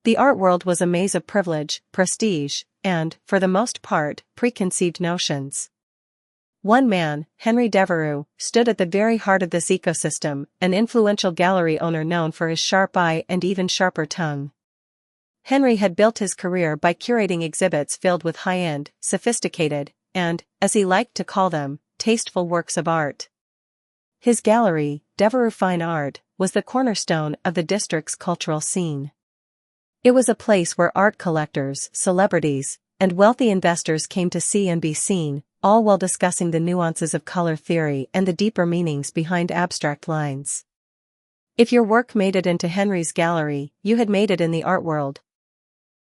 The art world was a maze of privilege, prestige, and, for the most part, preconceived notions. One man, Henry Devereux, stood at the very heart of this ecosystem, an influential gallery owner known for his sharp eye and even sharper tongue. Henry had built his career by curating exhibits filled with high-end, sophisticated, and, as he liked to call them, tasteful works of art. His gallery, Devereux Fine Art, was the cornerstone of the district's cultural scene. It was a place where art collectors, celebrities, and wealthy investors came to see and be seen, all while discussing the nuances of color theory and the deeper meanings behind abstract lines. If your work made it into Henry's gallery, you had made it in the art world.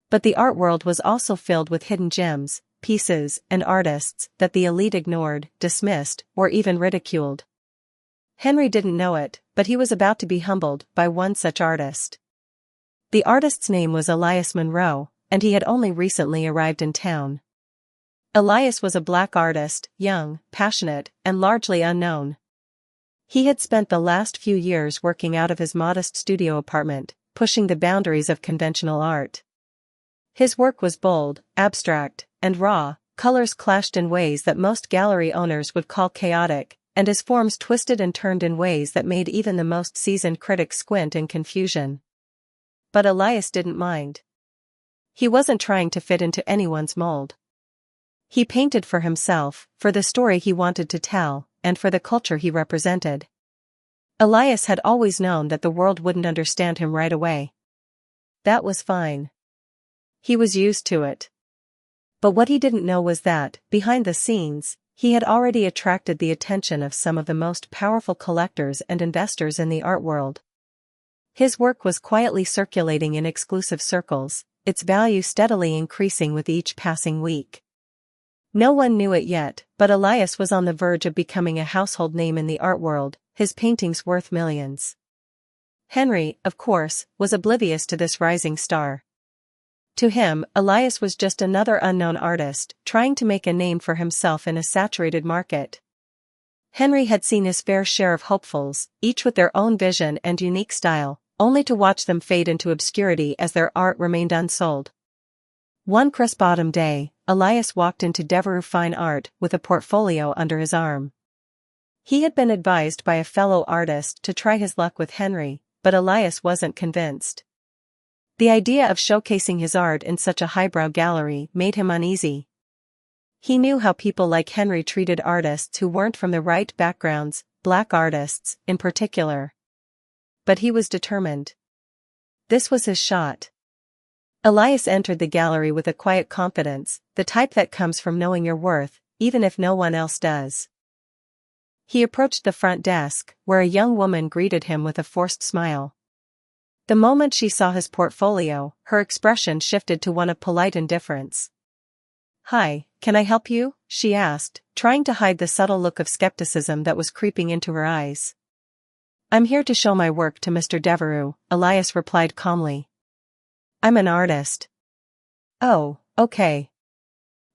But the art world was also filled with hidden gems, pieces, and artists that the elite ignored, dismissed, or even ridiculed. Henry didn't know it, but he was about to be humbled by one such artist. The artist's name was Elias Munro, and he had only recently arrived in town. Elias was a black artist, young, passionate, and largely unknown. He had spent the last few years working out of his modest studio apartment, pushing the boundaries of conventional art. His work was bold, abstract, and raw, colors clashed in ways that most gallery owners would call chaotic, and his forms twisted and turned in ways that made even the most seasoned critic squint in confusion. But Elias didn't mind. He wasn't trying to fit into anyone's mold. He painted for himself, for the story he wanted to tell, and for the culture he represented. Elias had always known that the world wouldn't understand him right away. That was fine. He was used to it. But what he didn't know was that, behind the scenes, he had already attracted the attention of some of the most powerful collectors and investors in the art world. His work was quietly circulating in exclusive circles, its value steadily increasing with each passing week. No one knew it yet, but Elias was on the verge of becoming a household name in the art world, his paintings worth millions. Henry, of course, was oblivious to this rising star. To him, Elias was just another unknown artist, trying to make a name for himself in a saturated market. Henry had seen his fair share of hopefuls, each with their own vision and unique style, only to watch them fade into obscurity as their art remained unsold. One crisp autumn day, Elias walked into Devereux Fine Art with a portfolio under his arm. He had been advised by a fellow artist to try his luck with Henry, but Elias wasn't convinced. The idea of showcasing his art in such a highbrow gallery made him uneasy. He knew how people like Henry treated artists who weren't from the right backgrounds, black artists, in particular. But he was determined. This was his shot. Elias entered the gallery with a quiet confidence, the type that comes from knowing your worth, even if no one else does. He approached the front desk, where a young woman greeted him with a forced smile. The moment she saw his portfolio, her expression shifted to one of polite indifference. "Hi, can I help you?" she asked, trying to hide the subtle look of skepticism that was creeping into her eyes. "I'm here to show my work to Mr. Devereux," Elias replied calmly. "I'm an artist." "Oh, okay."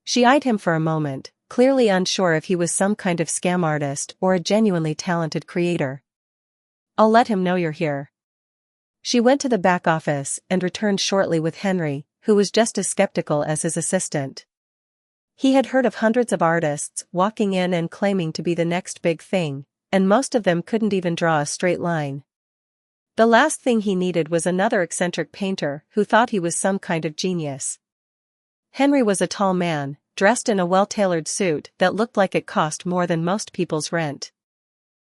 She eyed him for a moment, clearly unsure if he was some kind of scam artist or a genuinely talented creator. "I'll let him know you're here." She went to the back office and returned shortly with Henry, who was just as skeptical as his assistant. He had heard of hundreds of artists walking in and claiming to be the next big thing, and most of them couldn't even draw a straight line. The last thing he needed was another eccentric painter who thought he was some kind of genius. Henry was a tall man, dressed in a well-tailored suit that looked like it cost more than most people's rent.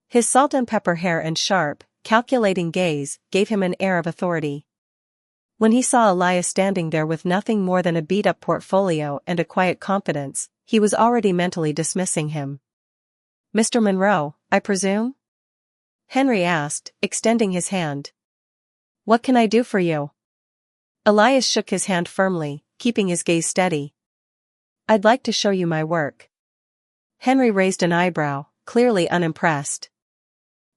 His salt and pepper hair and sharp, calculating gaze gave him an air of authority. When he saw Elias standing there with nothing more than a beat-up portfolio and a quiet confidence, he was already mentally dismissing him. "Mr. Munro, I presume?" Henry asked, extending his hand. "What can I do for you?" Elias shook his hand firmly, keeping his gaze steady. "I'd like to show you my work." Henry raised an eyebrow, clearly unimpressed.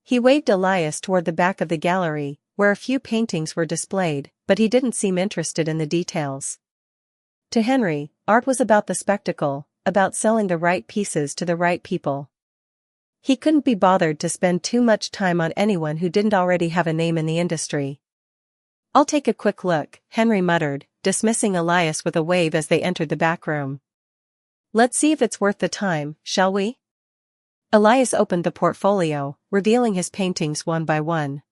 He waved Elias toward the back of the gallery, where a few paintings were displayed, but he didn't seem interested in the details. To Henry, art was about the spectacle, about selling the right pieces to the right people. He couldn't be bothered to spend too much time on anyone who didn't already have a name in the industry. I'll take a quick look, Henry muttered, dismissing Elias with a wave as they entered the back room. Let's see if it's worth the time, shall we? Elias opened the portfolio, revealing his paintings one by one.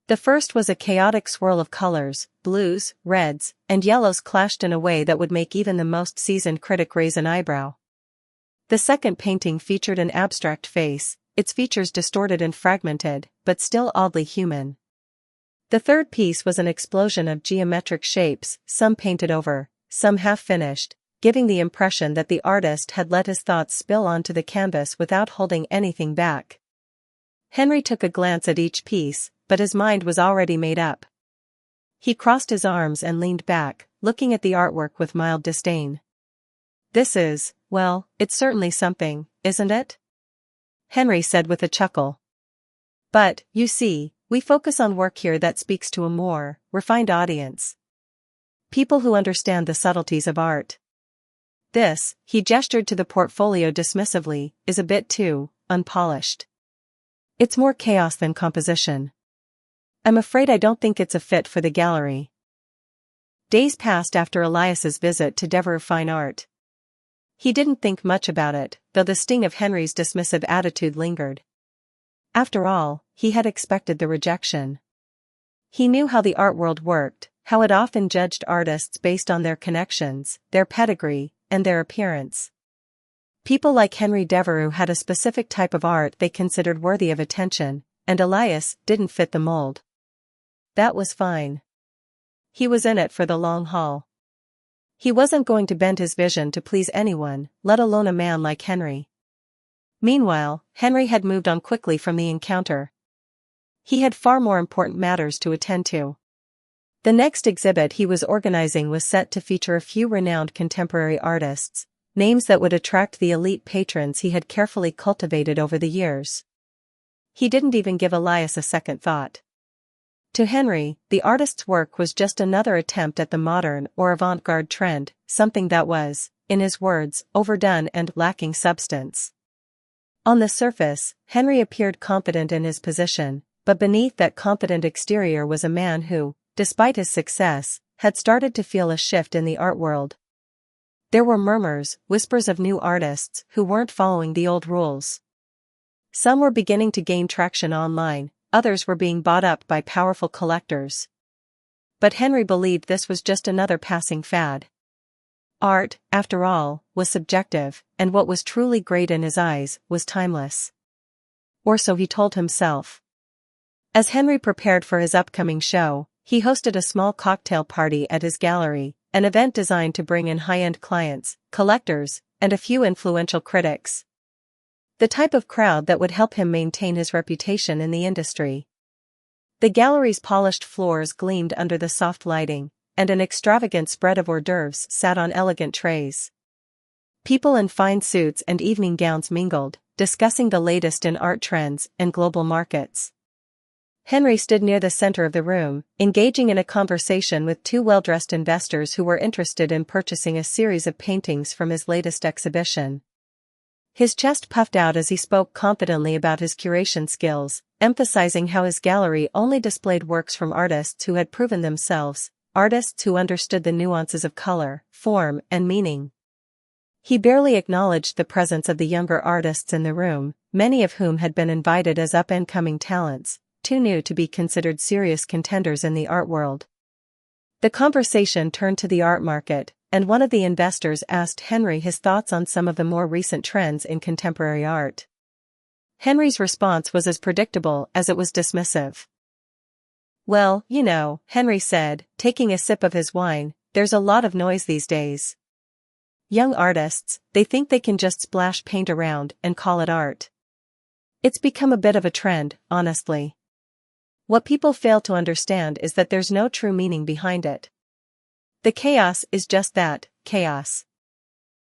The first was a chaotic swirl of colors, blues, reds, and yellows clashed in a way that would make even the most seasoned critic raise an eyebrow. The second painting featured an abstract face, its features distorted and fragmented, but still oddly human. The third piece was an explosion of geometric shapes, some painted over, some half-finished, giving the impression that the artist had let his thoughts spill onto the canvas without holding anything back. Henry took a glance at each piece, but his mind was already made up. He crossed his arms and leaned back, looking at the artwork with mild disdain. This is, well, it's certainly something, isn't it? Henry said with a chuckle. But, you see, we focus on work here that speaks to a more refined audience. People who understand the subtleties of art. This, he gestured to the portfolio dismissively, is a bit too unpolished. It's more chaos than composition. I'm afraid I don't think it's a fit for the gallery. Days passed after Elias's visit to Devereux Fine Art. He didn't think much about it, though the sting of Henry's dismissive attitude lingered. After all, he had expected the rejection. He knew how the art world worked, how it often judged artists based on their connections, their pedigree, and their appearance. People like Henry Devereux had a specific type of art they considered worthy of attention, and Elias didn't fit the mold. That was fine. He was in it for the long haul. He wasn't going to bend his vision to please anyone, let alone a man like Henry. Meanwhile, Henry had moved on quickly from the encounter. He had far more important matters to attend to. The next exhibit he was organizing was set to feature a few renowned contemporary artists, names that would attract the elite patrons he had carefully cultivated over the years. He didn't even give Elias a second thought. To Henry, the artist's work was just another attempt at the modern or avant-garde trend, something that was, in his words, overdone and lacking substance. On the surface, Henry appeared confident in his position, but beneath that confident exterior was a man who, despite his success, had started to feel a shift in the art world. There were murmurs, whispers of new artists who weren't following the old rules. Some were beginning to gain traction online, others were being bought up by powerful collectors. But Henry believed this was just another passing fad. Art, after all, was subjective, and what was truly great in his eyes was timeless. Or so he told himself. As Henry prepared for his upcoming show, he hosted a small cocktail party at his gallery, an event designed to bring in high-end clients, collectors, and a few influential critics. The type of crowd that would help him maintain his reputation in the industry. The gallery's polished floors gleamed under the soft lighting, and an extravagant spread of hors d'oeuvres sat on elegant trays. People in fine suits and evening gowns mingled, discussing the latest in art trends and global markets. Henry stood near the center of the room, engaging in a conversation with two well-dressed investors who were interested in purchasing a series of paintings from his latest exhibition. His chest puffed out as he spoke confidently about his curation skills, emphasizing how his gallery only displayed works from artists who had proven themselves, artists who understood the nuances of color, form, and meaning. He barely acknowledged the presence of the younger artists in the room, many of whom had been invited as up-and-coming talents, too new to be considered serious contenders in the art world. The conversation turned to the art market, and one of the investors asked Henry his thoughts on some of the more recent trends in contemporary art. Henry's response was as predictable as it was dismissive. Well, you know, Henry said, taking a sip of his wine, there's a lot of noise these days. Young artists, they think they can just splash paint around and call it art. It's become a bit of a trend, honestly. What people fail to understand is that there's no true meaning behind it. The chaos is just that, chaos.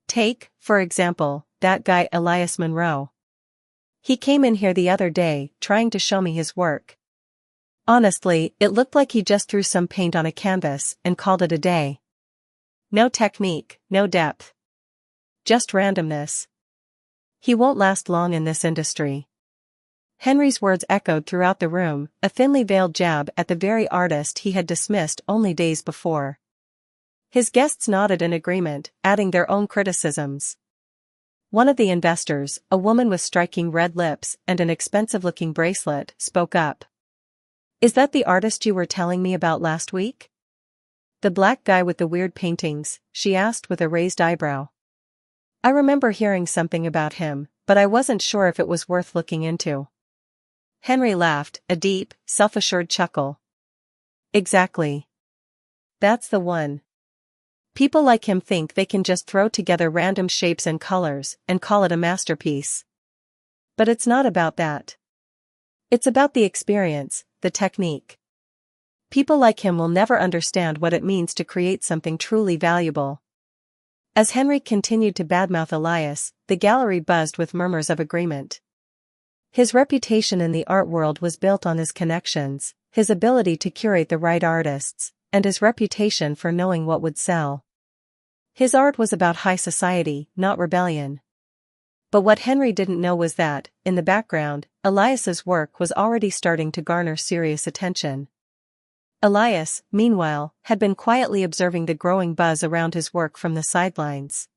Take, for example, that guy Elias Monroe. He came in here the other day, trying to show me his work. Honestly, it looked like he just threw some paint on a canvas and called it a day. No technique, no depth. Just randomness. He won't last long in this industry. Henry's words echoed throughout the room, a thinly veiled jab at the very artist he had dismissed only days before. His guests nodded in agreement, adding their own criticisms. One of the investors, a woman with striking red lips and an expensive-looking bracelet, spoke up. "Is that the artist you were telling me about last week?" "The black guy with the weird paintings?" she asked with a raised eyebrow. "I remember hearing something about him, but I wasn't sure if it was worth looking into." Henry laughed, a deep, self-assured chuckle. "Exactly. That's the one. People like him think they can just throw together random shapes and colors and call it a masterpiece. But it's not about that. It's about the experience, the technique. People like him will never understand what it means to create something truly valuable." As Henry continued to badmouth Elias, the gallery buzzed with murmurs of agreement. His reputation in the art world was built on his connections, his ability to curate the right artists, and his reputation for knowing what would sell. His art was about high society, not rebellion. But what Henry didn't know was that, in the background, Elias's work was already starting to garner serious attention. Elias, meanwhile, had been quietly observing the growing buzz around his work from the sidelines.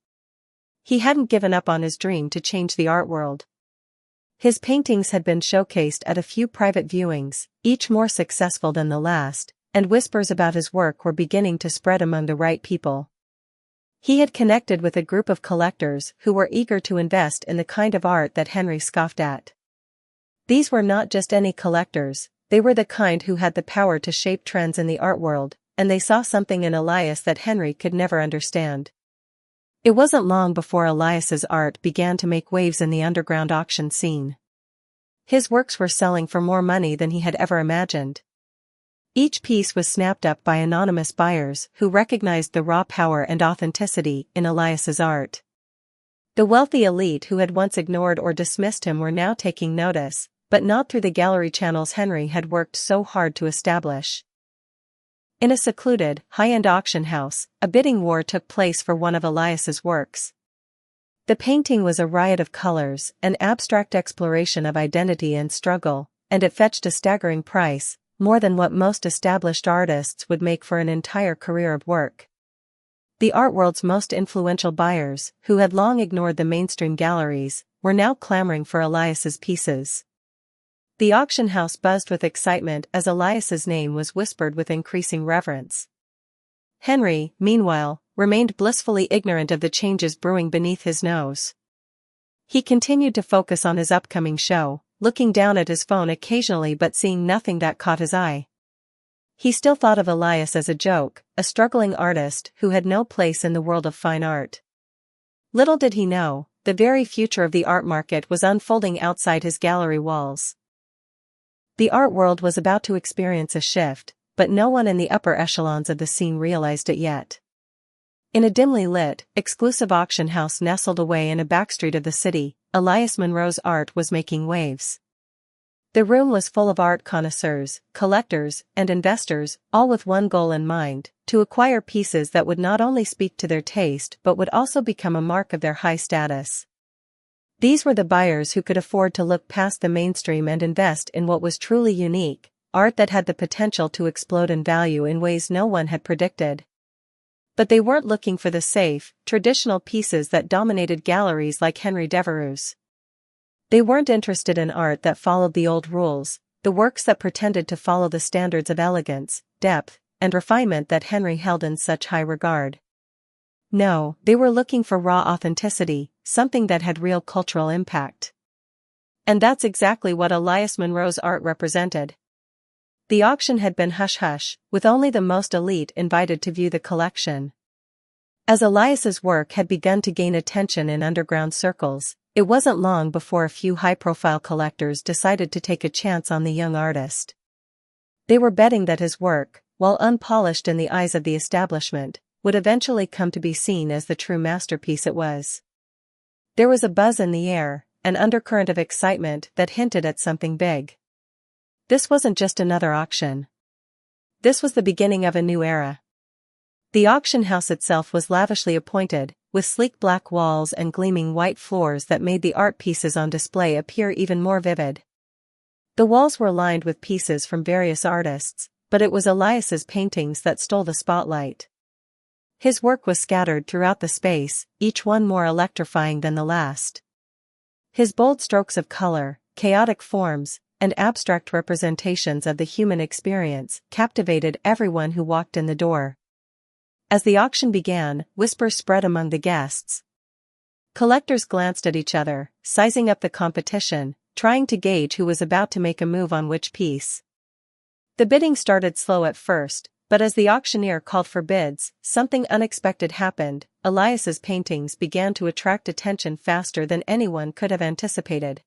He hadn't given up on his dream to change the art world. His paintings had been showcased at a few private viewings, each more successful than the last, and whispers about his work were beginning to spread among the right people. He had connected with a group of collectors who were eager to invest in the kind of art that Henry scoffed at. These were not just any collectors, they were the kind who had the power to shape trends in the art world, and they saw something in Elias that Henry could never understand. It wasn't long before Elias's art began to make waves in the underground auction scene. His works were selling for more money than he had ever imagined. Each piece was snapped up by anonymous buyers who recognized the raw power and authenticity in Elias's art. The wealthy elite who had once ignored or dismissed him were now taking notice, but not through the gallery channels Henry had worked so hard to establish. In a secluded, high-end auction house, a bidding war took place for one of Elias's works. The painting was a riot of colors, an abstract exploration of identity and struggle, and it fetched a staggering price, more than what most established artists would make for an entire career of work. The art world's most influential buyers, who had long ignored the mainstream galleries, were now clamoring for Elias's pieces. The auction house buzzed with excitement as Elias's name was whispered with increasing reverence. Henry, meanwhile, remained blissfully ignorant of the changes brewing beneath his nose. He continued to focus on his upcoming show, looking down at his phone occasionally but seeing nothing that caught his eye. He still thought of Elias as a joke, a struggling artist who had no place in the world of fine art. Little did he know, the very future of the art market was unfolding outside his gallery walls. The art world was about to experience a shift, but no one in the upper echelons of the scene realized it yet. In a dimly lit, exclusive auction house nestled away in a backstreet of the city, Elias Monroe's art was making waves. The room was full of art connoisseurs, collectors, and investors, all with one goal in mind, to acquire pieces that would not only speak to their taste but would also become a mark of their high status. These were the buyers who could afford to look past the mainstream and invest in what was truly unique, art that had the potential to explode in value in ways no one had predicted. But they weren't looking for the safe, traditional pieces that dominated galleries like Henry Devereux's. They weren't interested in art that followed the old rules, the works that pretended to follow the standards of elegance, depth, and refinement that Henry held in such high regard. No, they were looking for raw authenticity, something that had real cultural impact. And that's exactly what Elias Monroe's art represented. The auction had been hush-hush, with only the most elite invited to view the collection. As Elias's work had begun to gain attention in underground circles, it wasn't long before a few high-profile collectors decided to take a chance on the young artist. They were betting that his work, while unpolished in the eyes of the establishment, would eventually come to be seen as the true masterpiece it was. There was a buzz in the air, an undercurrent of excitement that hinted at something big. This wasn't just another auction. This was the beginning of a new era. The auction house itself was lavishly appointed, with sleek black walls and gleaming white floors that made the art pieces on display appear even more vivid. The walls were lined with pieces from various artists, but it was Elias's paintings that stole the spotlight. His work was scattered throughout the space, each one more electrifying than the last. His bold strokes of color, chaotic forms, and abstract representations of the human experience captivated everyone who walked in the door. As the auction began, whispers spread among the guests. Collectors glanced at each other, sizing up the competition, trying to gauge who was about to make a move on which piece. The bidding started slow at first, but as the auctioneer called for bids, something unexpected happened. Elias's paintings began to attract attention faster than anyone could have anticipated.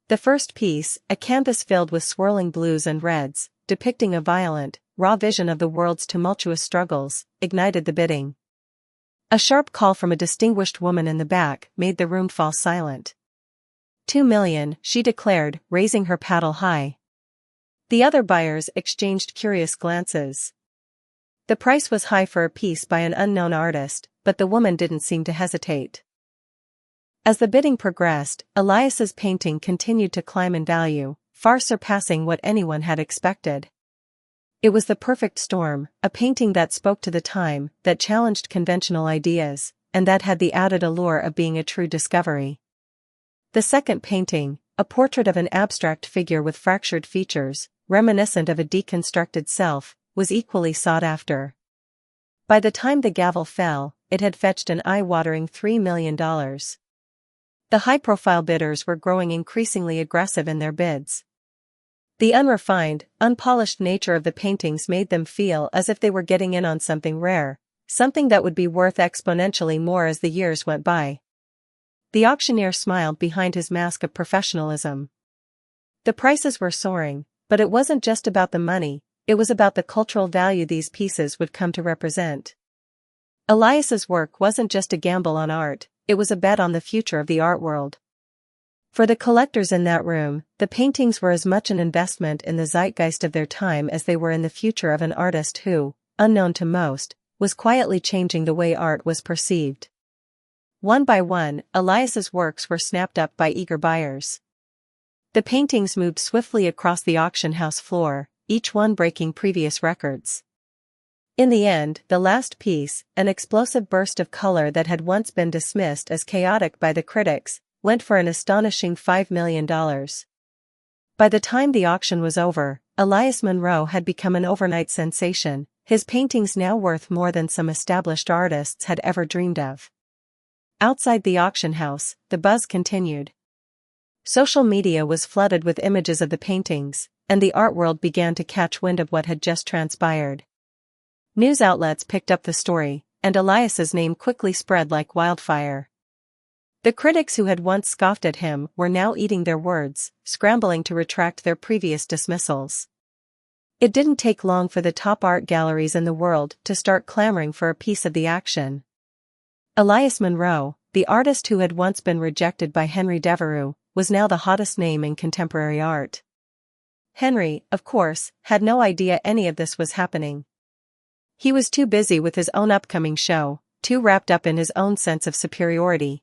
The first piece, a canvas filled with swirling blues and reds, depicting a violent, raw vision of the world's tumultuous struggles, ignited the bidding. A sharp call from a distinguished woman in the back made the room fall silent. 2 million, she declared, raising her paddle high. The other buyers exchanged curious glances. The price was high for a piece by an unknown artist, but the woman didn't seem to hesitate. As the bidding progressed, Elias's painting continued to climb in value, far surpassing what anyone had expected. It was the perfect storm, a painting that spoke to the time, that challenged conventional ideas, and that had the added allure of being a true discovery. The second painting, a portrait of an abstract figure with fractured features, reminiscent of a deconstructed self, was equally sought after. By the time the gavel fell, it had fetched an eye-watering $3 million. The high-profile bidders were growing increasingly aggressive in their bids. The unrefined, unpolished nature of the paintings made them feel as if they were getting in on something rare, something that would be worth exponentially more as the years went by. The auctioneer smiled behind his mask of professionalism. The prices were soaring, but it wasn't just about the money, it was about the cultural value these pieces would come to represent. Elias's work wasn't just a gamble on art, it was a bet on the future of the art world. For the collectors in that room, the paintings were as much an investment in the zeitgeist of their time as they were in the future of an artist who, unknown to most, was quietly changing the way art was perceived. One by one, Elias's works were snapped up by eager buyers. The paintings moved swiftly across the auction house floor, each one breaking previous records. In the end, the last piece, an explosive burst of color that had once been dismissed as chaotic by the critics, went for an astonishing $5 million. By the time the auction was over, Elias Munro had become an overnight sensation, his paintings now worth more than some established artists had ever dreamed of. Outside the auction house, the buzz continued. Social media was flooded with images of the paintings, and the art world began to catch wind of what had just transpired. News outlets picked up the story, and Elias's name quickly spread like wildfire. The critics who had once scoffed at him were now eating their words, scrambling to retract their previous dismissals. It didn't take long for the top art galleries in the world to start clamoring for a piece of the action. Elias Munro, the artist who had once been rejected by Henry Devereux, was now the hottest name in contemporary art. Henry, of course, had no idea any of this was happening. He was too busy with his own upcoming show, too wrapped up in his own sense of superiority.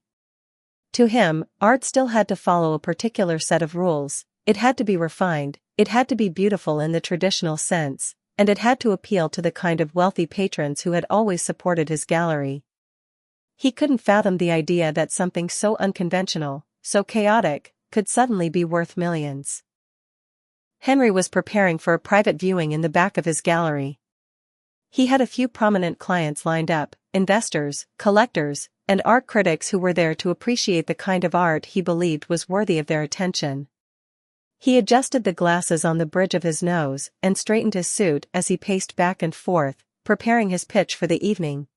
To him, art still had to follow a particular set of rules, it had to be refined, it had to be beautiful in the traditional sense, and it had to appeal to the kind of wealthy patrons who had always supported his gallery. He couldn't fathom the idea that something so unconventional, so chaotic, could suddenly be worth millions. Henry was preparing for a private viewing in the back of his gallery. He had a few prominent clients lined up, investors, collectors, and art critics who were there to appreciate the kind of art he believed was worthy of their attention. He adjusted the glasses on the bridge of his nose and straightened his suit as he paced back and forth, preparing his pitch for the evening.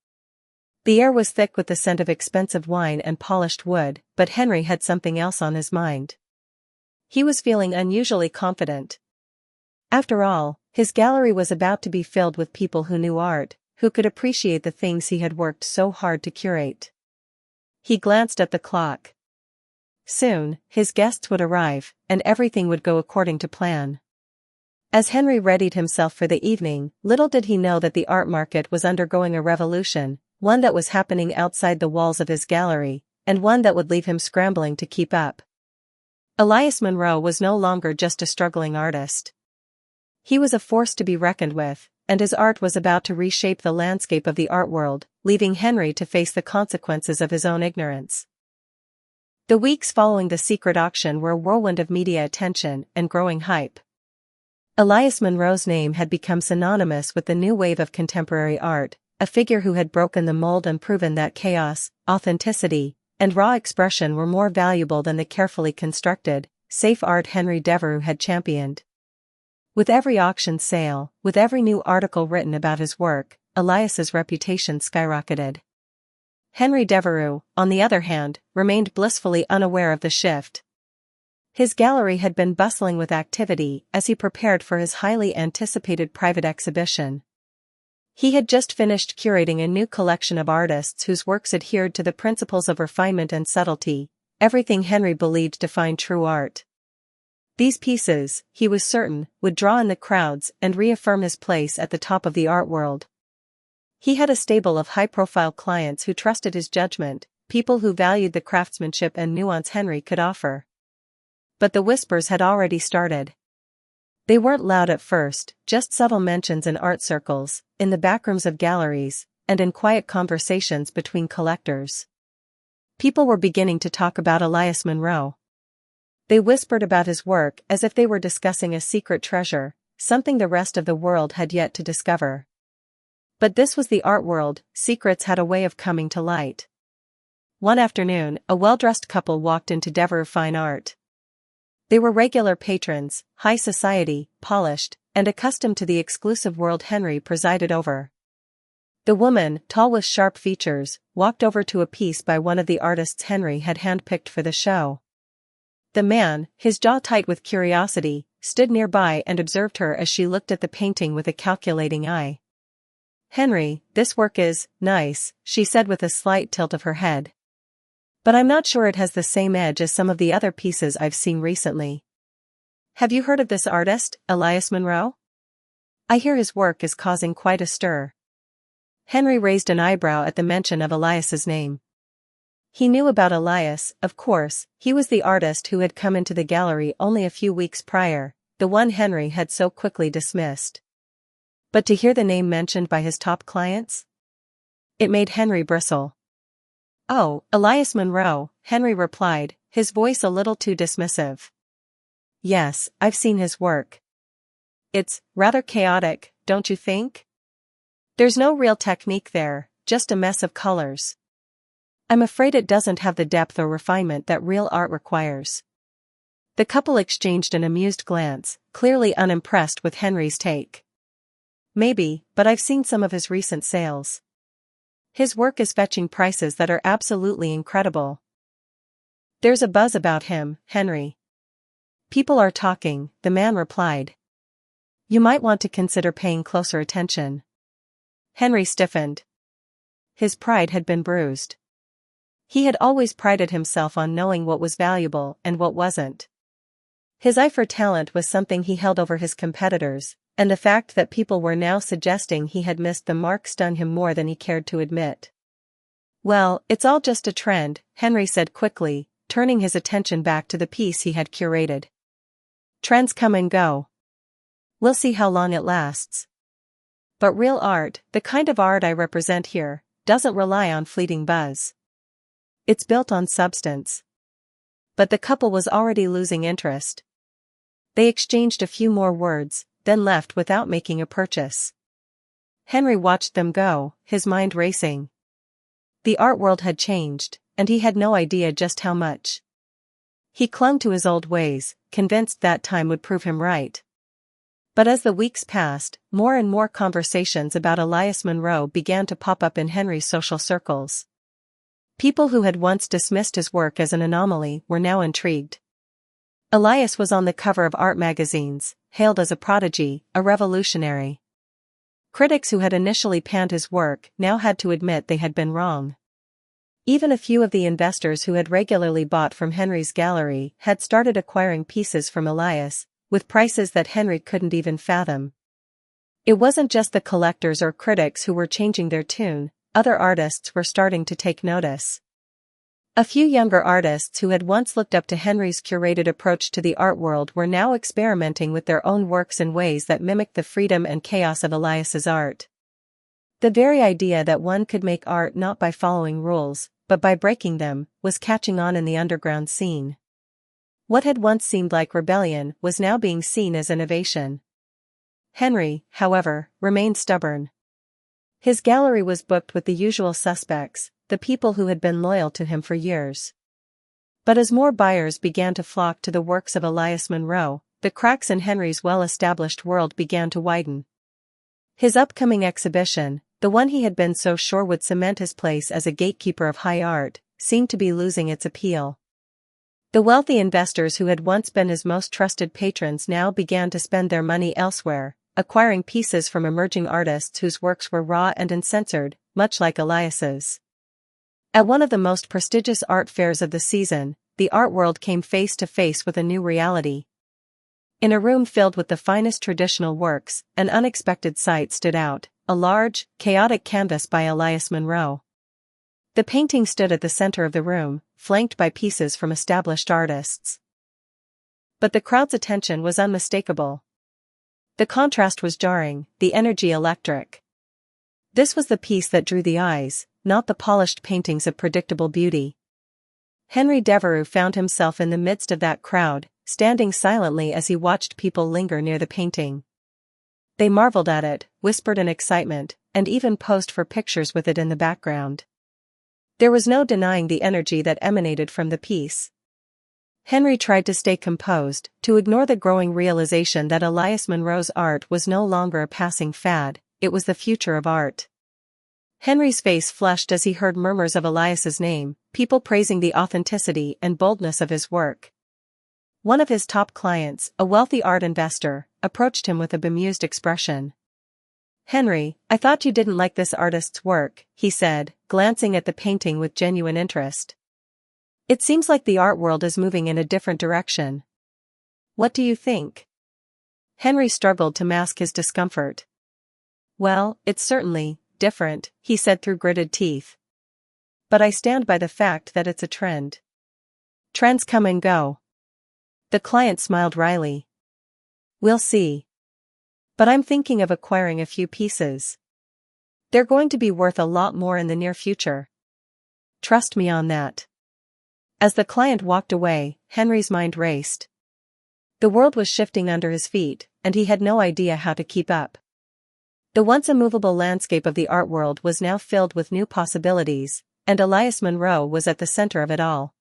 The air was thick with the scent of expensive wine and polished wood, but Henry had something else on his mind. He was feeling unusually confident. After all, his gallery was about to be filled with people who knew art, who could appreciate the things he had worked so hard to curate. He glanced at the clock. Soon, his guests would arrive, and everything would go according to plan. As Henry readied himself for the evening, little did he know that the art market was undergoing a revolution, one that was happening outside the walls of his gallery, and one that would leave him scrambling to keep up. Elias Munro was no longer just a struggling artist. He was a force to be reckoned with, and his art was about to reshape the landscape of the art world, leaving Henry to face the consequences of his own ignorance. The weeks following the secret auction were a whirlwind of media attention and growing hype. Elias Munro's name had become synonymous with the new wave of contemporary art, a figure who had broken the mold and proven that chaos, authenticity, and raw expression were more valuable than the carefully constructed, safe art Henry Devereux had championed. With every auction sale, with every new article written about his work, Elias's reputation skyrocketed. Henry Devereux, on the other hand, remained blissfully unaware of the shift. His gallery had been bustling with activity as he prepared for his highly anticipated private exhibition. He had just finished curating a new collection of artists whose works adhered to the principles of refinement and subtlety, everything Henry believed defined true art. These pieces, he was certain, would draw in the crowds and reaffirm his place at the top of the art world. He had a stable of high-profile clients who trusted his judgment, people who valued the craftsmanship and nuance Henry could offer. But the whispers had already started. They weren't loud at first, just subtle mentions in art circles, in the backrooms of galleries, and in quiet conversations between collectors. People were beginning to talk about Elias Munro. They whispered about his work as if they were discussing a secret treasure, something the rest of the world had yet to discover. But this was the art world, secrets had a way of coming to light. One afternoon, a well-dressed couple walked into Devereux Fine Art. They were regular patrons, high society, polished, and accustomed to the exclusive world Henry presided over. The woman, tall with sharp features, walked over to a piece by one of the artists Henry had handpicked for the show. The man, his jaw tight with curiosity, stood nearby and observed her as she looked at the painting with a calculating eye. "Henry, this work is nice," she said with a slight tilt of her head. "But I'm not sure it has the same edge as some of the other pieces I've seen recently. Have you heard of this artist, Elias Munro? I hear his work is causing quite a stir." Henry raised an eyebrow at the mention of Elias's name. He knew about Elias, of course. He was the artist who had come into the gallery only a few weeks prior, the one Henry had so quickly dismissed. But to hear the name mentioned by his top clients? It made Henry bristle. "Oh, Elias Munro," Henry replied, his voice a little too dismissive. "Yes, I've seen his work. It's rather chaotic, don't you think? There's no real technique there, just a mess of colors. I'm afraid it doesn't have the depth or refinement that real art requires." The couple exchanged an amused glance, clearly unimpressed with Henry's take. "Maybe, but I've seen some of his recent sales. His work is fetching prices that are absolutely incredible. There's a buzz about him, Henry. People are talking," the man replied. "You might want to consider paying closer attention." Henry stiffened. His pride had been bruised. He had always prided himself on knowing what was valuable and what wasn't. His eye for talent was something he held over his competitors, and the fact that people were now suggesting he had missed the mark stung him more than he cared to admit. "Well, it's all just a trend," Henry said quickly, turning his attention back to the piece he had curated. "Trends come and go. We'll see how long it lasts. But real art, the kind of art I represent here, doesn't rely on fleeting buzz. It's built on substance." But the couple was already losing interest. They exchanged a few more words, then left without making a purchase. Henry watched them go, his mind racing. The art world had changed, and he had no idea just how much. He clung to his old ways, convinced that time would prove him right. But as the weeks passed, more and more conversations about Elias Munro began to pop up in Henry's social circles. People who had once dismissed his work as an anomaly were now intrigued. Elias was on the cover of art magazines, hailed as a prodigy, a revolutionary. Critics who had initially panned his work now had to admit they had been wrong. Even a few of the investors who had regularly bought from Henry's gallery had started acquiring pieces from Elias, with prices that Henry couldn't even fathom. It wasn't just the collectors or critics who were changing their tune, other artists were starting to take notice. A few younger artists who had once looked up to Henry's curated approach to the art world were now experimenting with their own works in ways that mimicked the freedom and chaos of Elias's art. The very idea that one could make art not by following rules, but by breaking them, was catching on in the underground scene. What had once seemed like rebellion was now being seen as innovation. Henry, however, remained stubborn. His gallery was booked with the usual suspects, the people who had been loyal to him for years. But as more buyers began to flock to the works of Elias Munro, the cracks in Henry's well-established world began to widen. His upcoming exhibition, the one he had been so sure would cement his place as a gatekeeper of high art, seemed to be losing its appeal. The wealthy investors who had once been his most trusted patrons now began to spend their money elsewhere, acquiring pieces from emerging artists whose works were raw and uncensored, much like Elias's. At one of the most prestigious art fairs of the season, the art world came face to face with a new reality. In a room filled with the finest traditional works, an unexpected sight stood out, a large, chaotic canvas by Elias Munro. The painting stood at the center of the room, flanked by pieces from established artists. But the crowd's attention was unmistakable. The contrast was jarring, the energy electric. This was the piece that drew the eyes, not the polished paintings of predictable beauty. Henry Devereux found himself in the midst of that crowd, standing silently as he watched people linger near the painting. They marveled at it, whispered in excitement, and even posed for pictures with it in the background. There was no denying the energy that emanated from the piece. Henry tried to stay composed, to ignore the growing realization that Elias Munro's art was no longer a passing fad, it was the future of art. Henry's face flushed as he heard murmurs of Elias's name, people praising the authenticity and boldness of his work. One of his top clients, a wealthy art investor, approached him with a bemused expression. "Henry, I thought you didn't like this artist's work," he said, glancing at the painting with genuine interest. "It seems like the art world is moving in a different direction. What do you think?" Henry struggled to mask his discomfort. "Well, it's certainly different," he said through gritted teeth. "But I stand by the fact that it's a trend. Trends come and go." The client smiled wryly. "We'll see. But I'm thinking of acquiring a few pieces. They're going to be worth a lot more in the near future. Trust me on that." As the client walked away, Henry's mind raced. The world was shifting under his feet, and he had no idea how to keep up. The once immovable landscape of the art world was now filled with new possibilities, and Elias Munro was at the center of it all.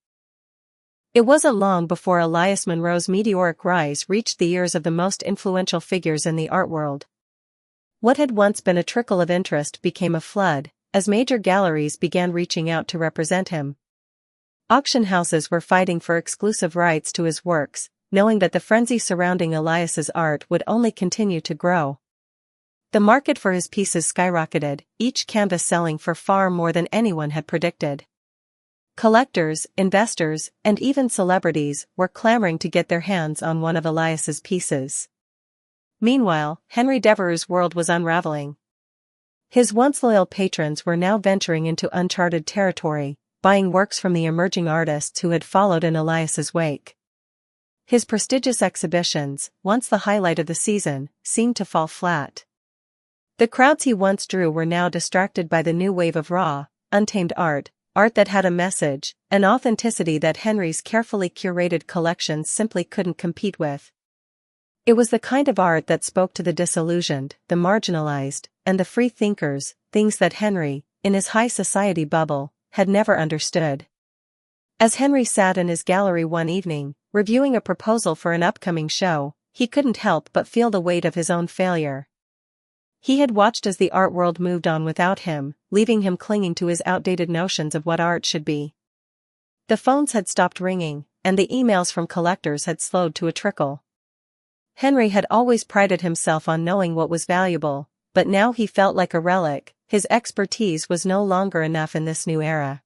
It wasn't long before Elias Munro's meteoric rise reached the ears of the most influential figures in the art world. What had once been a trickle of interest became a flood, as major galleries began reaching out to represent him. Auction houses were fighting for exclusive rights to his works, knowing that the frenzy surrounding Elias's art would only continue to grow. The market for his pieces skyrocketed, each canvas selling for far more than anyone had predicted. Collectors, investors, and even celebrities were clamoring to get their hands on one of Elias's pieces. Meanwhile, Henry Devereux's world was unraveling. His once loyal patrons were now venturing into uncharted territory, buying works from the emerging artists who had followed in Elias's wake. His prestigious exhibitions, once the highlight of the season, seemed to fall flat. The crowds he once drew were now distracted by the new wave of raw, untamed art that had a message, an authenticity that Henry's carefully curated collections simply couldn't compete with. It was the kind of art that spoke to the disillusioned, the marginalized, and the free thinkers, things that Henry, in his high society bubble, had never understood. As Henry sat in his gallery one evening, reviewing a proposal for an upcoming show, he couldn't help but feel the weight of his own failure. He had watched as the art world moved on without him, leaving him clinging to his outdated notions of what art should be. The phones had stopped ringing, and the emails from collectors had slowed to a trickle. Henry had always prided himself on knowing what was valuable, but now he felt like a relic. His expertise was no longer enough in this new era.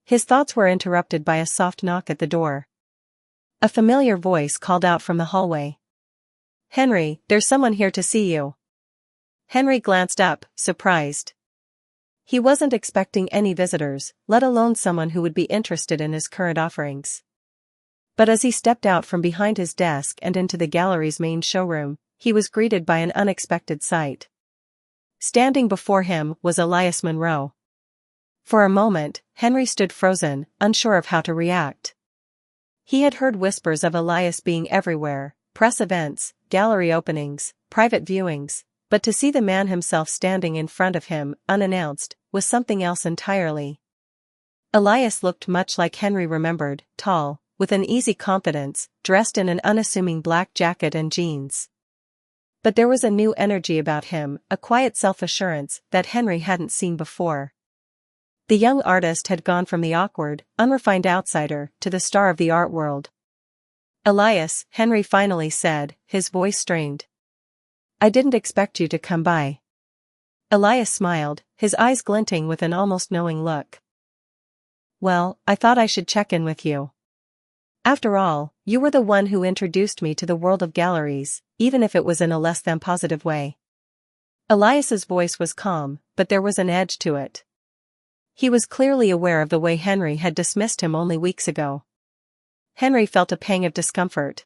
His thoughts were interrupted by a soft knock at the door. A familiar voice called out from the hallway. "Henry, there's someone here to see you." Henry glanced up, surprised. He wasn't expecting any visitors, let alone someone who would be interested in his current offerings. But as he stepped out from behind his desk and into the gallery's main showroom, he was greeted by an unexpected sight. Standing before him was Elias Monroe. For a moment, Henry stood frozen, unsure of how to react. He had heard whispers of Elias being everywhere, press events, gallery openings, private viewings, but to see the man himself standing in front of him, unannounced, was something else entirely. Elias looked much like Henry remembered, tall, with an easy confidence, dressed in an unassuming black jacket and jeans. But there was a new energy about him, a quiet self-assurance that Henry hadn't seen before. The young artist had gone from the awkward, unrefined outsider to the star of the art world. "Elias," Henry finally said, his voice strained. "I didn't expect you to come by." Elias smiled, his eyes glinting with an almost knowing look. "Well, I thought I should check in with you. After all, you were the one who introduced me to the world of galleries, even if it was in a less than positive way." Elias's voice was calm, but there was an edge to it. He was clearly aware of the way Henry had dismissed him only weeks ago. Henry felt a pang of discomfort.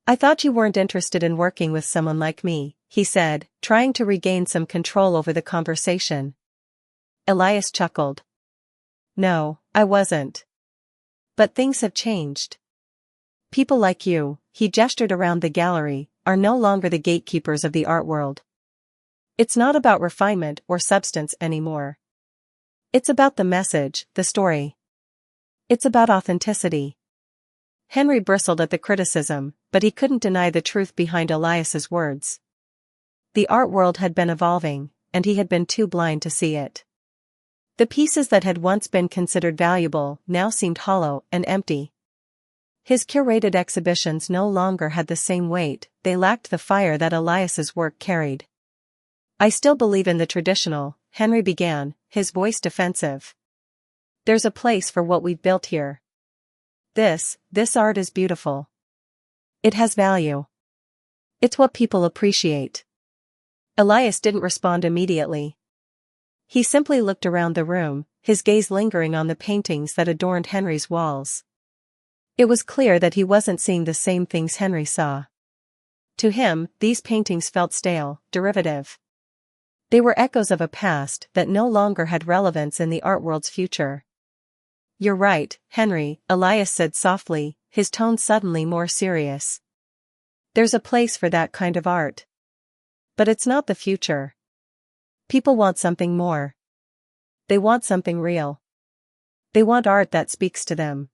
"I thought you weren't interested in working with someone like me," he said, trying to regain some control over the conversation. Elias chuckled. "No, I wasn't. But things have changed. People like you," he gestured around the gallery, "are no longer the gatekeepers of the art world. It's not about refinement or substance anymore. It's about the message, the story. It's about authenticity." Henry bristled at the criticism, but he couldn't deny the truth behind Elias's words. The art world had been evolving, and he had been too blind to see it. The pieces that had once been considered valuable now seemed hollow and empty. His curated exhibitions no longer had the same weight, they lacked the fire that Elias's work carried. "I still believe in the traditional," Henry began, his voice defensive. "There's a place for what we've built here. This art is beautiful. It has value. It's what people appreciate." Elias didn't respond immediately. He simply looked around the room, his gaze lingering on the paintings that adorned Henry's walls. It was clear that he wasn't seeing the same things Henry saw. To him, these paintings felt stale, derivative. They were echoes of a past that no longer had relevance in the art world's future. "You're right, Henry," Elias said softly, his tone suddenly more serious. "There's a place for that kind of art. But it's not the future. People want something more. They want something real. They want art that speaks to them."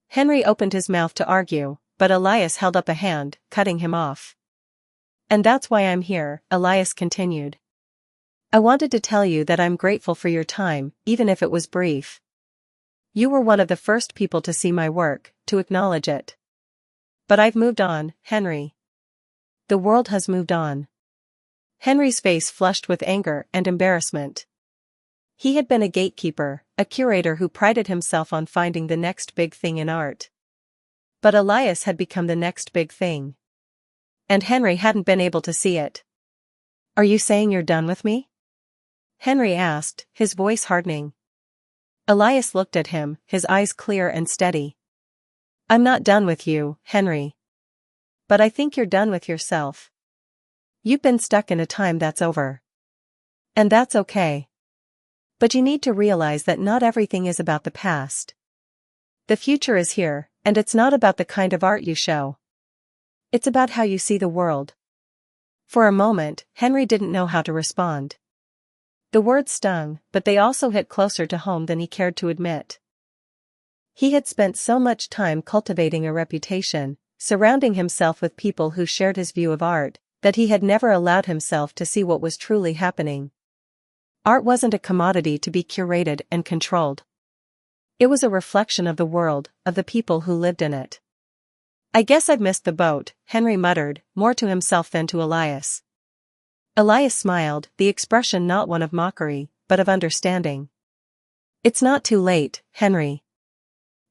Henry opened his mouth to argue, but Elias held up a hand, cutting him off. "And that's why I'm here," Elias continued. "I wanted to tell you that I'm grateful for your time, even if it was brief. You were one of the first people to see my work, to acknowledge it. But I've moved on, Henry. The world has moved on." Henry's face flushed with anger and embarrassment. He had been a gatekeeper, a curator who prided himself on finding the next big thing in art. But Elias had become the next big thing. And Henry hadn't been able to see it. "Are you saying you're done with me?" Henry asked, his voice hardening. Elias looked at him, his eyes clear and steady. "I'm not done with you, Henry. But I think you're done with yourself. You've been stuck in a time that's over. And that's okay. But you need to realize that not everything is about the past. The future is here, and it's not about the kind of art you show. It's about how you see the world." For a moment, Henry didn't know how to respond. The words stung, but they also hit closer to home than he cared to admit. He had spent so much time cultivating a reputation, surrounding himself with people who shared his view of art, that he had never allowed himself to see what was truly happening. Art wasn't a commodity to be curated and controlled. It was a reflection of the world, of the people who lived in it. "I guess I've missed the boat," Henry muttered, more to himself than to Elias. Elias smiled, the expression not one of mockery, but of understanding. "It's not too late, Henry.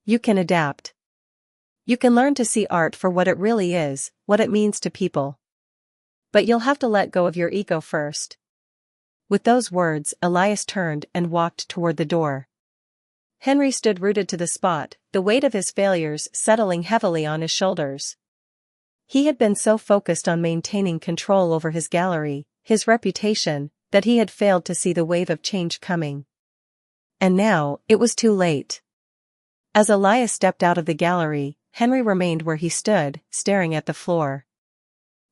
You can adapt. You can learn to see art for what it really is, what it means to people. But you'll have to let go of your ego first." With those words, Elias turned and walked toward the door. Henry stood rooted to the spot, the weight of his failures settling heavily on his shoulders. He had been so focused on maintaining control over his gallery, his reputation, that he had failed to see the wave of change coming. And now, it was too late. As Elias stepped out of the gallery, Henry remained where he stood, staring at the floor.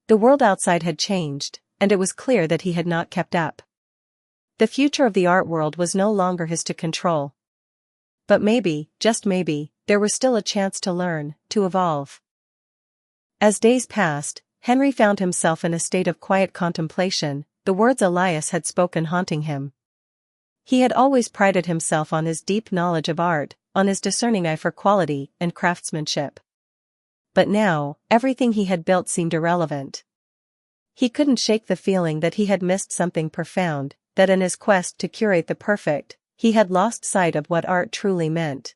The world outside had changed, and it was clear that he had not kept up. The future of the art world was no longer his to control. But maybe, just maybe, there was still a chance to learn, to evolve. As days passed, Henry found himself in a state of quiet contemplation, the words Elias had spoken haunting him. He had always prided himself on his deep knowledge of art, on his discerning eye for quality and craftsmanship. But now, everything he had built seemed irrelevant. He couldn't shake the feeling that he had missed something profound, that in his quest to curate the perfect, he had lost sight of what art truly meant.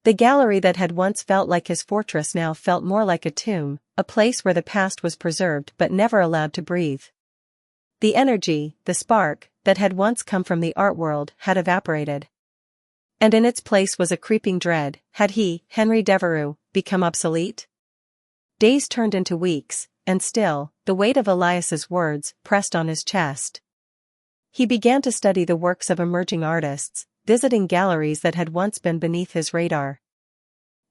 The gallery that had once felt like his fortress now felt more like a tomb, a place where the past was preserved but never allowed to breathe. The energy, the spark, that had once come from the art world had evaporated. And in its place was a creeping dread. Had he, Henry Devereux, become obsolete? Days turned into weeks, and still, the weight of Elias's words pressed on his chest. He began to study the works of emerging artists, visiting galleries that had once been beneath his radar.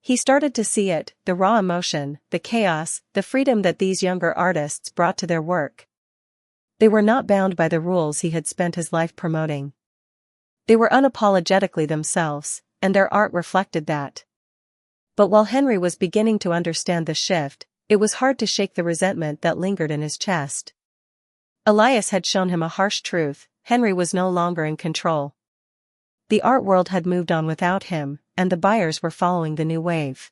He started to see it, the raw emotion, the chaos, the freedom that these younger artists brought to their work. They were not bound by the rules he had spent his life promoting. They were unapologetically themselves, and their art reflected that. But while Henry was beginning to understand the shift, it was hard to shake the resentment that lingered in his chest. Elias had shown him a harsh truth: Henry was no longer in control. The art world had moved on without him, and the buyers were following the new wave.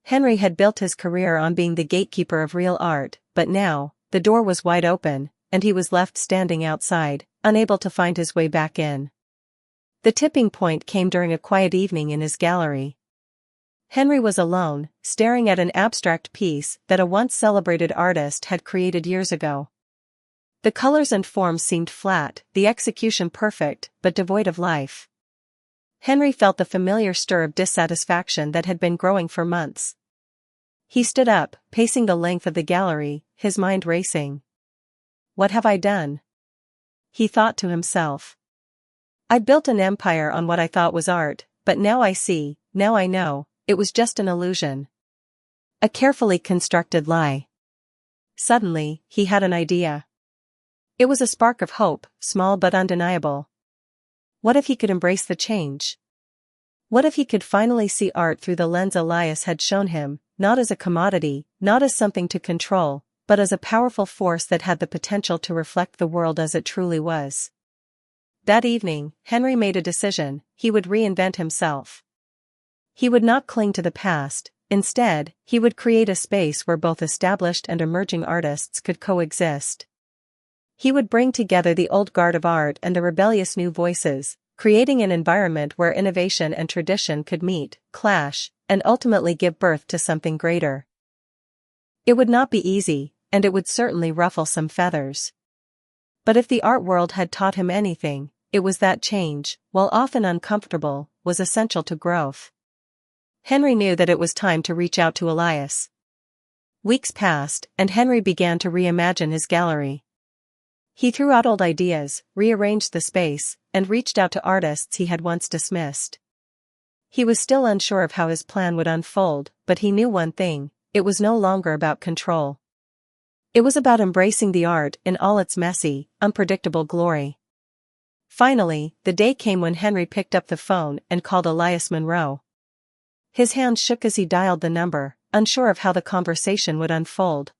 Henry had built his career on being the gatekeeper of real art, but now, the door was wide open, and he was left standing outside, unable to find his way back in. The tipping point came during a quiet evening in his gallery. Henry was alone, staring at an abstract piece that a once celebrated artist had created years ago. The colors and forms seemed flat, the execution perfect, but devoid of life. Henry felt the familiar stir of dissatisfaction that had been growing for months. He stood up, pacing the length of the gallery, his mind racing. "What have I done?" he thought to himself. "I built an empire on what I thought was art, but now I see, now I know, it was just an illusion. A carefully constructed lie." Suddenly, he had an idea. It was a spark of hope, small but undeniable. What if he could embrace the change? What if he could finally see art through the lens Elias had shown him, not as a commodity, not as something to control, but as a powerful force that had the potential to reflect the world as it truly was? That evening, Henry made a decision: he would reinvent himself. He would not cling to the past, instead, he would create a space where both established and emerging artists could coexist. He would bring together the old guard of art and the rebellious new voices, creating an environment where innovation and tradition could meet, clash, and ultimately give birth to something greater. It would not be easy, and it would certainly ruffle some feathers. But if the art world had taught him anything, it was that change, while often uncomfortable, was essential to growth. Henry knew that it was time to reach out to Elias. Weeks passed, and Henry began to reimagine his gallery. He threw out old ideas, rearranged the space, and reached out to artists he had once dismissed. He was still unsure of how his plan would unfold, but he knew one thing: it was no longer about control. It was about embracing the art in all its messy, unpredictable glory. Finally, the day came when Henry picked up the phone and called Elias Monroe. His hand shook as he dialed the number, unsure of how the conversation would unfold.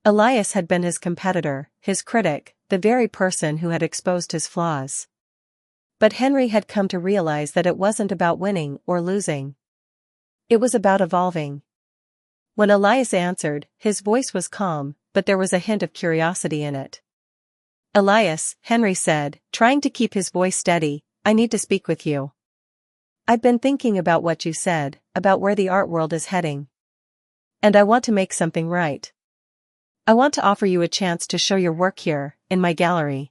Elias had been his competitor, his critic, the very person who had exposed his flaws. But Henry had come to realize that it wasn't about winning or losing. It was about evolving. When Elias answered, his voice was calm, but there was a hint of curiosity in it. "Elias," Henry said, trying to keep his voice steady, "I need to speak with you. I've been thinking about what you said, about where the art world is heading. And I want to make something right. I want to offer you a chance to show your work here, in my gallery."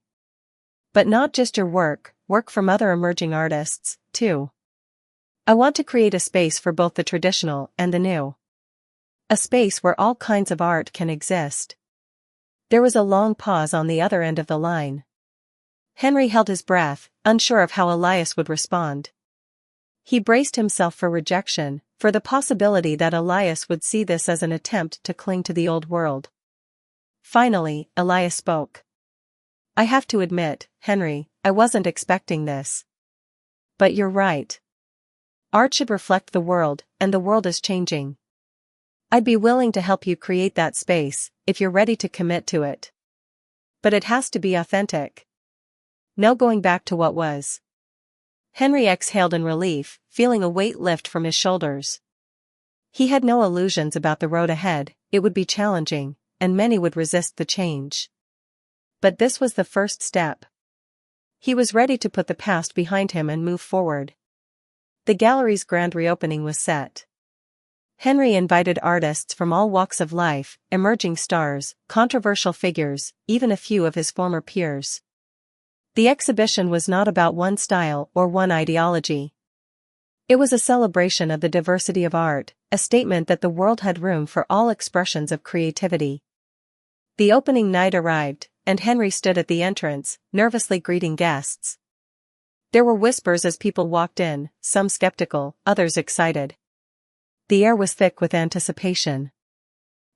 But not just your work from other emerging artists, too. I want to create a space for both the traditional and the new. A space where all kinds of art can exist. There was a long pause on the other end of the line. Henry held his breath, unsure of how Elias would respond. He braced himself for rejection, for the possibility that Elias would see this as an attempt to cling to the old world. Finally, Elias spoke. I have to admit, Henry, I wasn't expecting this. But you're right. Art should reflect the world, and the world is changing. I'd be willing to help you create that space, if you're ready to commit to it. But it has to be authentic. No going back to what was. Henry exhaled in relief, feeling a weight lift from his shoulders. He had no illusions about the road ahead. It would be challenging, and many would resist the change. But this was the first step. He was ready to put the past behind him and move forward. The gallery's grand reopening was set. Henry invited artists from all walks of life, emerging stars, controversial figures, even a few of his former peers. The exhibition was not about one style or one ideology. It was a celebration of the diversity of art, a statement that the world had room for all expressions of creativity. The opening night arrived, and Henry stood at the entrance, nervously greeting guests. There were whispers as people walked in, some skeptical, others excited. The air was thick with anticipation.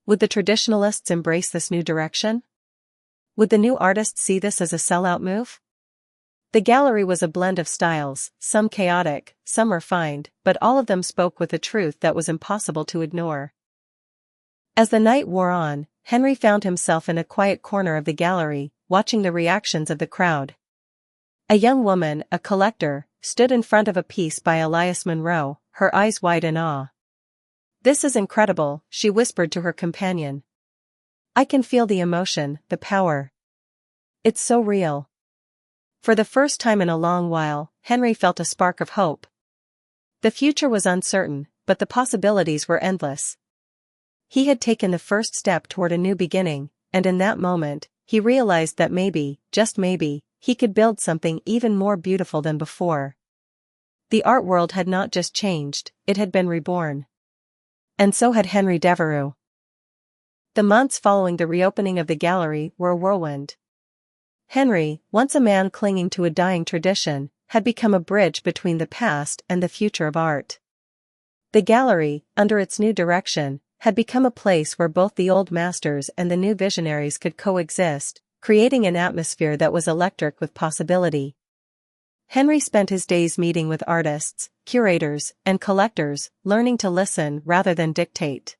Would the traditionalists embrace this new direction? Would the new artists see this as a sellout move? The gallery was a blend of styles, some chaotic, some refined, but all of them spoke with a truth that was impossible to ignore. As the night wore on, Henry found himself in a quiet corner of the gallery, watching the reactions of the crowd. A young woman, a collector, stood in front of a piece by Elias Munro, her eyes wide in awe. "This is incredible," she whispered to her companion. "I can feel the emotion, the power. It's so real." For the first time in a long while, Henry felt a spark of hope. The future was uncertain, but the possibilities were endless. He had taken the first step toward a new beginning, and in that moment, he realized that maybe, just maybe, he could build something even more beautiful than before. The art world had not just changed, it had been reborn. And so had Henry Devereux. The months following the reopening of the gallery were a whirlwind. Henry, once a man clinging to a dying tradition, had become a bridge between the past and the future of art. The gallery, under its new direction, had become a place where both the old masters and the new visionaries could coexist, creating an atmosphere that was electric with possibility. Henry spent his days meeting with artists, curators, and collectors, learning to listen rather than dictate.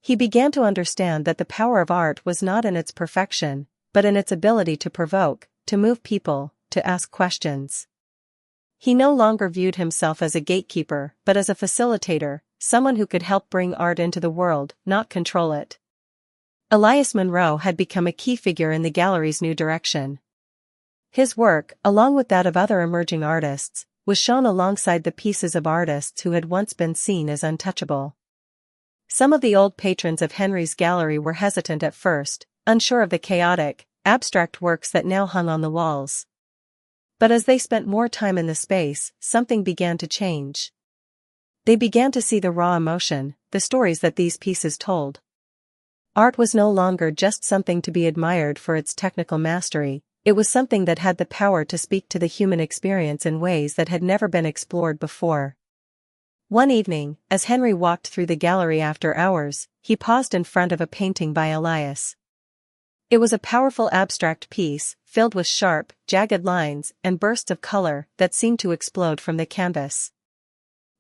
He began to understand that the power of art was not in its perfection, but in its ability to provoke, to move people, to ask questions. He no longer viewed himself as a gatekeeper, but as a facilitator, someone who could help bring art into the world, not control it. Elias Munro had become a key figure in the gallery's new direction. His work, along with that of other emerging artists, was shown alongside the pieces of artists who had once been seen as untouchable. Some of the old patrons of Henry's gallery were hesitant at first, unsure of the chaotic, abstract works that now hung on the walls. But as they spent more time in the space, something began to change. They began to see the raw emotion, the stories that these pieces told. Art was no longer just something to be admired for its technical mastery, it was something that had the power to speak to the human experience in ways that had never been explored before. One evening, as Henry walked through the gallery after hours, he paused in front of a painting by Elias. It was a powerful abstract piece, filled with sharp, jagged lines and bursts of color that seemed to explode from the canvas.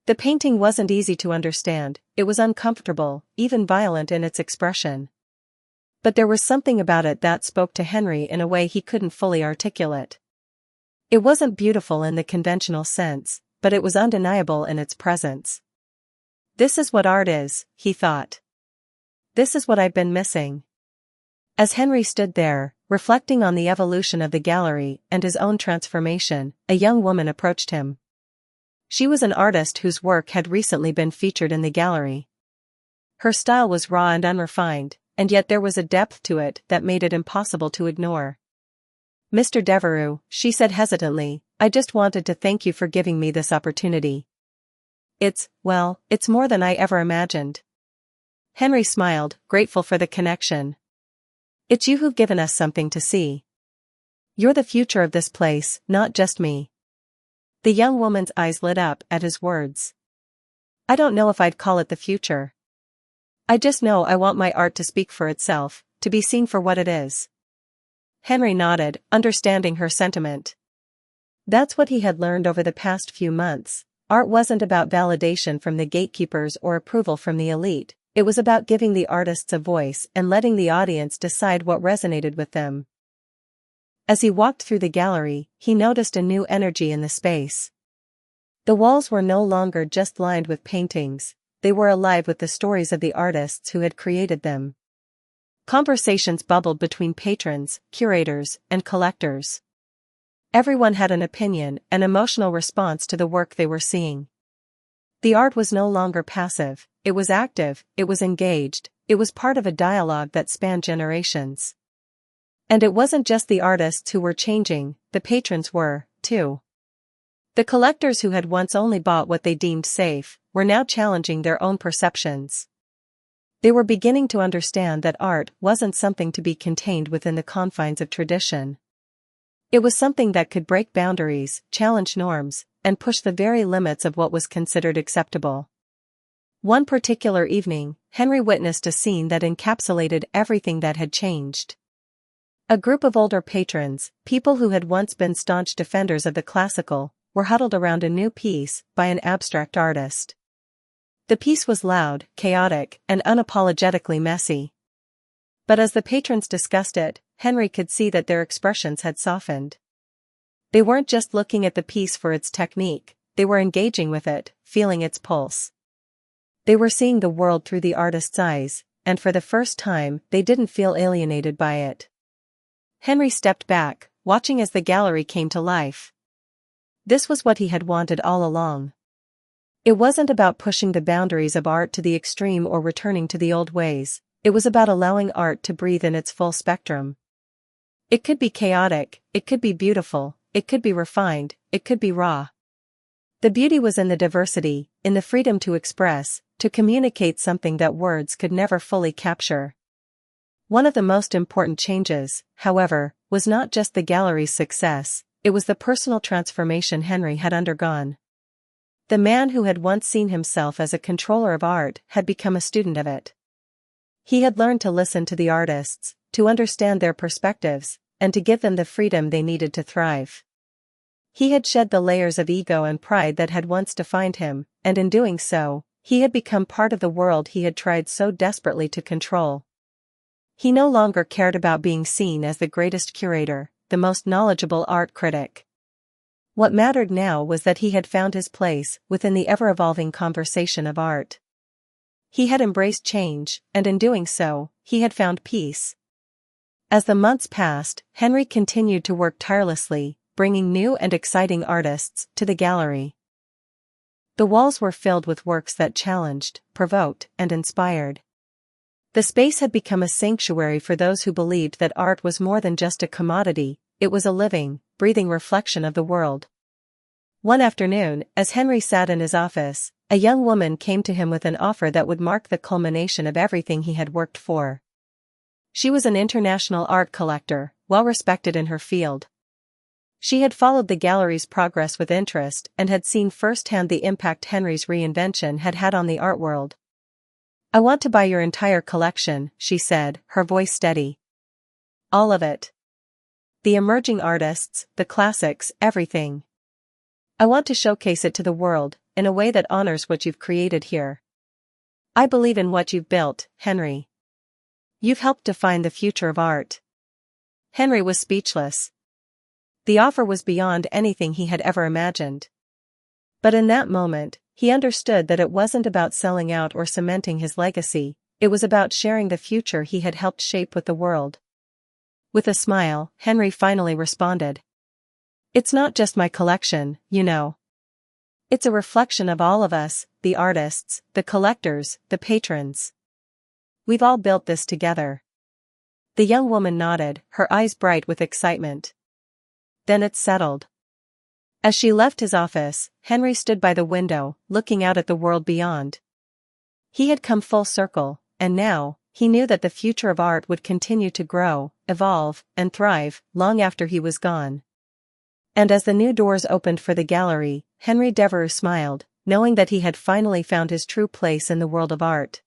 The painting wasn't easy to understand, it was uncomfortable, even violent in its expression. But there was something about it that spoke to Henry in a way he couldn't fully articulate. It wasn't beautiful in the conventional sense, but it was undeniable in its presence. This is what art is, he thought. This is what I've been missing. As Henry stood there, reflecting on the evolution of the gallery and his own transformation, a young woman approached him. She was an artist whose work had recently been featured in the gallery. Her style was raw and unrefined, and yet there was a depth to it that made it impossible to ignore. Mr. Devereux, she said hesitantly, I just wanted to thank you for giving me this opportunity. It's more than I ever imagined. Henry smiled, grateful for the connection. It's you who've given us something to see. You're the future of this place, not just me. The young woman's eyes lit up at his words. I don't know if I'd call it the future. I just know I want my art to speak for itself, to be seen for what it is. Henry nodded, understanding her sentiment. That's what he had learned over the past few months. Art wasn't about validation from the gatekeepers or approval from the elite, it was about giving the artists a voice and letting the audience decide what resonated with them. As he walked through the gallery, he noticed a new energy in the space. The walls were no longer just lined with paintings, they were alive with the stories of the artists who had created them. Conversations bubbled between patrons, curators, and collectors. Everyone had an opinion, an emotional response to the work they were seeing. The art was no longer passive, it was active, it was engaged, it was part of a dialogue that spanned generations. And it wasn't just the artists who were changing, the patrons were, too. The collectors who had once only bought what they deemed safe, were now challenging their own perceptions. They were beginning to understand that art wasn't something to be contained within the confines of tradition. It was something that could break boundaries, challenge norms, and push the very limits of what was considered acceptable. One particular evening, Henry witnessed a scene that encapsulated everything that had changed. A group of older patrons, people who had once been staunch defenders of the classical, were huddled around a new piece by an abstract artist. The piece was loud, chaotic, and unapologetically messy. But as the patrons discussed it, Henry could see that their expressions had softened. They weren't just looking at the piece for its technique, they were engaging with it, feeling its pulse. They were seeing the world through the artist's eyes, and for the first time, they didn't feel alienated by it. Henry stepped back, watching as the gallery came to life. This was what he had wanted all along. It wasn't about pushing the boundaries of art to the extreme or returning to the old ways, it was about allowing art to breathe in its full spectrum. It could be chaotic, it could be beautiful, it could be refined, it could be raw. The beauty was in the diversity, in the freedom to express, to communicate something that words could never fully capture. One of the most important changes, however, was not just the gallery's success, it was the personal transformation Henry had undergone. The man who had once seen himself as a controller of art had become a student of it. He had learned to listen to the artists, to understand their perspectives, and to give them the freedom they needed to thrive. He had shed the layers of ego and pride that had once defined him, and in doing so, he had become part of the world he had tried so desperately to control. He no longer cared about being seen as the greatest curator, the most knowledgeable art critic. What mattered now was that he had found his place within the ever-evolving conversation of art. He had embraced change, and in doing so, he had found peace. As the months passed, Henry continued to work tirelessly, bringing new and exciting artists to the gallery. The walls were filled with works that challenged, provoked, and inspired. The space had become a sanctuary for those who believed that art was more than just a commodity, it was a living, breathing reflection of the world. One afternoon, as Henry sat in his office, a young woman came to him with an offer that would mark the culmination of everything he had worked for. She was an international art collector, well respected in her field. She had followed the gallery's progress with interest and had seen firsthand the impact Henry's reinvention had had on the art world. I want to buy your entire collection, she said, her voice steady. All of it. The emerging artists, the classics, everything. I want to showcase it to the world, in a way that honors what you've created here. I believe in what you've built, Henry. You've helped define the future of art. Henry was speechless. The offer was beyond anything he had ever imagined. But in that moment, he understood that it wasn't about selling out or cementing his legacy, it was about sharing the future he had helped shape with the world. With a smile, Henry finally responded. It's not just my collection, you know. It's a reflection of all of us, the artists, the collectors, the patrons. We've all built this together. The young woman nodded, her eyes bright with excitement. then it's settled. As she left his office, Henry stood by the window, looking out at the world beyond. He had come full circle, and now, he knew that the future of art would continue to grow, evolve, and thrive, long after he was gone. And as the new doors opened for the gallery, Henry Devereux smiled, knowing that he had finally found his true place in the world of art.